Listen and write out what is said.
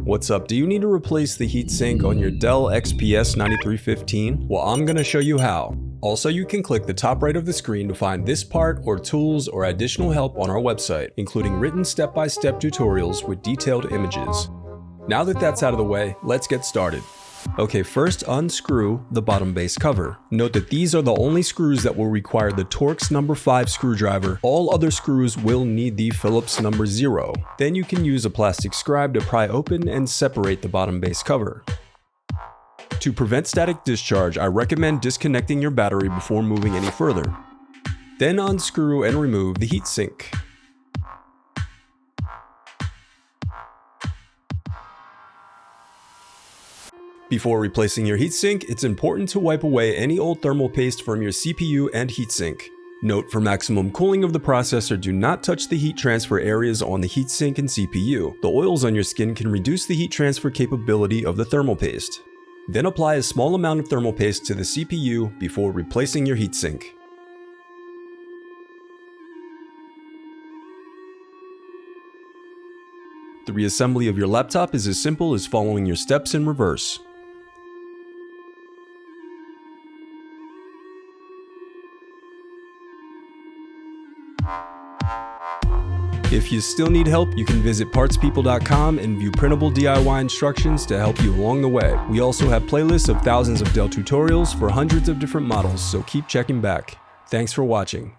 What's up? Do you need to replace the heatsink on your Dell XPS 9315? Well, I'm gonna show you how. Also, you can click the top right of the screen to find this part or tools or additional help on our website, including written step-by-step tutorials with detailed images. Now that that's out of the way, let's get started. Okay, first unscrew the bottom base cover. Note that these are the only screws that will require the Torx number 5 screwdriver. All other screws will need the Phillips number 0. Then you can use a plastic scribe to pry open and separate the bottom base cover. To prevent static discharge, I recommend disconnecting your battery before moving any further. Then unscrew and remove the heatsink. Before replacing your heatsink, it's important to wipe away any old thermal paste from your CPU and heatsink. Note, for maximum cooling of the processor, do not touch the heat transfer areas on the heatsink and CPU. The oils on your skin can reduce the heat transfer capability of the thermal paste. Then apply a small amount of thermal paste to the CPU before replacing your heatsink. The reassembly of your laptop is as simple as following your steps in reverse. If you still need help, you can visit partspeople.com and view printable DIY instructions to help you along the way. We also have playlists of thousands of Dell tutorials for hundreds of different models, so keep checking back. Thanks for watching.